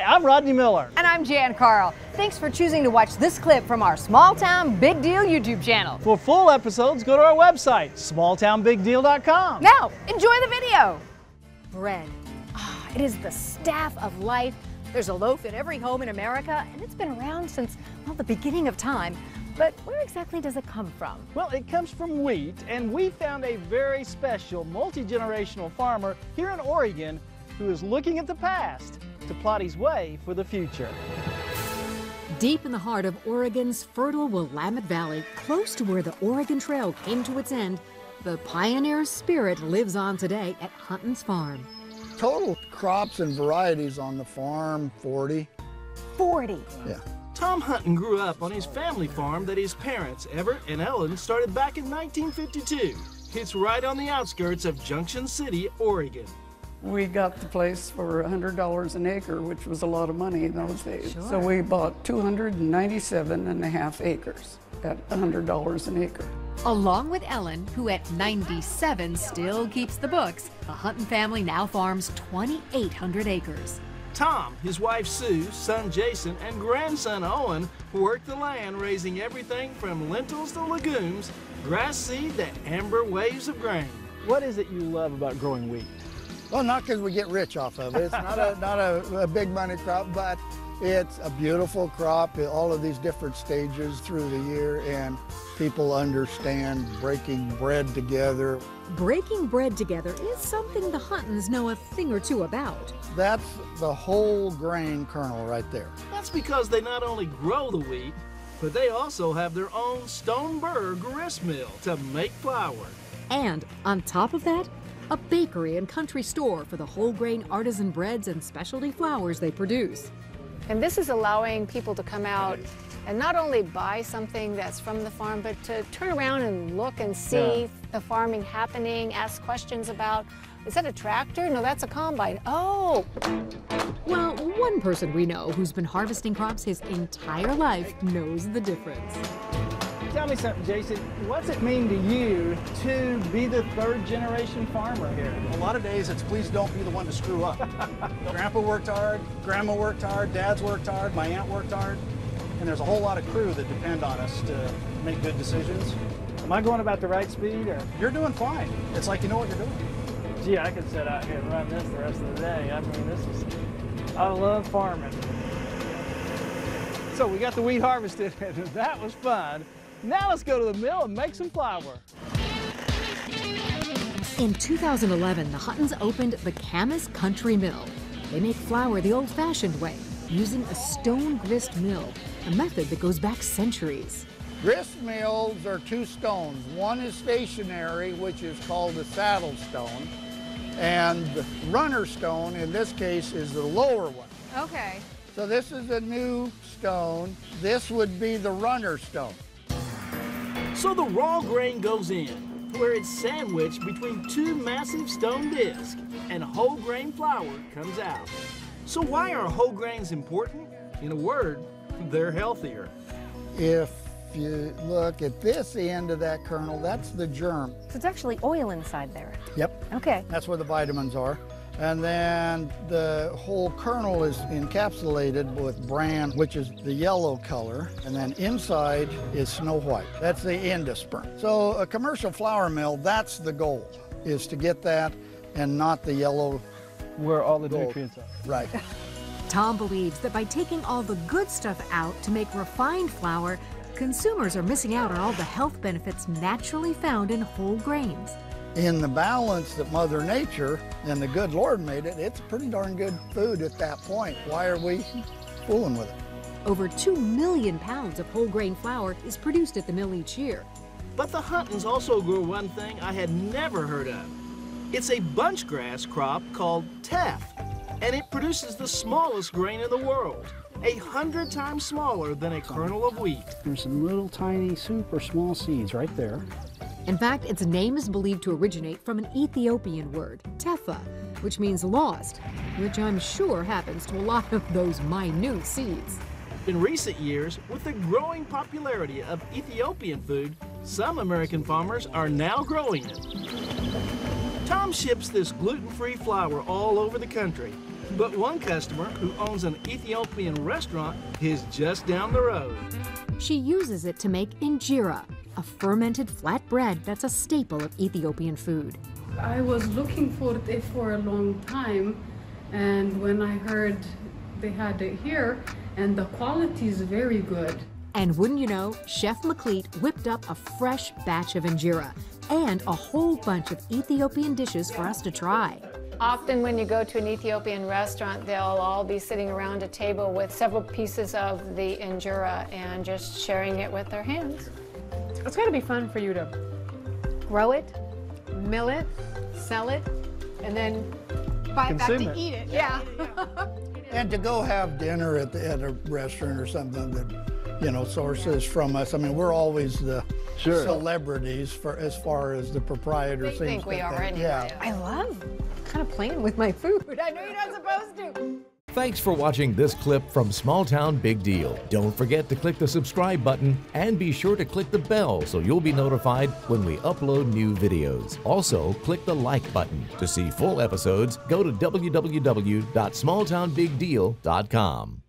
Hi, I'm Rodney Miller. And I'm Jan Carl. Thanks for choosing to watch this clip from our Small Town Big Deal YouTube channel. For full episodes, go to our website, smalltownbigdeal.com. Now, enjoy the video. Bread. It is the staff of life. There's a loaf in every home in America, and it's been around since, well, the beginning of time. But where exactly does it come from? Well, it comes from wheat, and we found a very special multi-generational farmer here in Oregon who is looking at the past to plot his way for the future. Deep in the heart of Oregon's fertile Willamette Valley, close to where the Oregon Trail came to its end, the pioneer spirit lives on today at Hunton's farm. Total crops and varieties on the farm, 40. 40. Yeah. Tom Hunton grew up on his family farm that his parents, Everett and Ellen, started back in 1952. It's right on the outskirts of Junction City, Oregon. We got the place for $100 an acre, which was a lot of money in those days. Sure. So we bought 297.5 acres at $100 an acre. Along with Ellen, who at 97 still keeps the books, the Hunton family now farms 2,800 acres. Tom, his wife Sue, son Jason, and grandson Owen worked the land, raising everything from lentils to legumes, grass seed to amber waves of grain. What is it you love about growing wheat? Well, not because we get rich off of it. It's not a big money crop, but it's a beautiful crop, all of these different stages through the year, and people understand breaking bread together. Breaking bread together is something the Huntons know a thing or two about. That's the whole grain kernel right there. That's because they not only grow the wheat, but they also have their own stone burr grist mill to make flour. And on top of that, a bakery and country store for the whole grain artisan breads and specialty flours they produce. And this is allowing people to come out and not only buy something that's from the farm, but to turn around and look and see the farming happening, ask questions about, is that a tractor? No, that's a combine. Oh! Well, one person we know who's been harvesting crops his entire life knows the difference. Tell me something, Jason. What's it mean to you to be the third generation farmer here? A lot of days it's please don't be the one to screw up. Grandpa worked hard, Grandma worked hard, Dad's worked hard, my aunt worked hard, and there's a whole lot of crew that depend on us to make good decisions. Am I going about the right speed, or? You're doing fine. It's like you know what you're doing. Gee, I could sit out here and run this the rest of the day. I mean, I love farming. So we got the wheat harvested, and that was fun. Now let's go to the mill and make some flour. In 2011, the Huntons opened the Camas Country Mill. They make flour the old-fashioned way, using a stone grist mill, a method that goes back centuries. Grist mills are two stones. One is stationary, which is called a saddle stone, and the runner stone, in this case, is the lower one. Okay. So this is a new stone. This would be the runner stone. So the raw grain goes in, where it's sandwiched between two massive stone discs, and whole grain flour comes out. So why are whole grains important? In a word, they're healthier. If you look at this end of that kernel, that's the germ. So it's actually oil inside there. Yep. Okay. That's where the vitamins are. And then the whole kernel is encapsulated with bran, which is the yellow color, and then inside is snow white. That's the endosperm. So a commercial flour mill, that's the goal, is to get that and not the yellow. Where all the gold. nutrients are. Right. Tom believes that by taking all the good stuff out to make refined flour, consumers are missing out on all the health benefits naturally found in whole grains. In the balance that Mother Nature and the good Lord made it, it's pretty darn good food at that point. Why are we fooling with it? Over 2 million pounds of whole grain flour is produced at the mill each year. But the Huntons also grow one thing I had never heard of. It's a bunch grass crop called teff, and it produces the smallest grain in the world, 100 times smaller than a kernel of wheat. There's some little tiny super small seeds right there. In fact, its name is believed to originate from an Ethiopian word, tefa, which means lost, which I'm sure happens to a lot of those minute seeds. In recent years, with the growing popularity of Ethiopian food, some American farmers are now growing it. Tom ships this gluten-free flour all over the country. But one customer who owns an Ethiopian restaurant is just down the road. She uses it to make injera, a fermented flat bread that's a staple of Ethiopian food. I was looking for it for a long time, and when I heard they had it here, and the quality is very good. And wouldn't you know, Chef McLeet whipped up a fresh batch of injera and a whole bunch of Ethiopian dishes for us to try. Often when you go to an Ethiopian restaurant, they'll all be sitting around a table with several pieces of the injera and just sharing it with their hands. It's got to be fun for you to grow it, mill it, sell it, and then buy it back to eat it. Yeah. And to go have dinner at a restaurant or something that, you know, sources from us. I mean, we're always the celebrities for as far as the proprietor They think we are anyway. Yeah. I love kind of playing with my food. I know you're not supposed to. Thanks for watching this clip from Small Town Big Deal. Don't forget to click the subscribe button and be sure to click the bell so you'll be notified when we upload new videos. Also, click the like button. To see full episodes, go to www.smalltownbigdeal.com.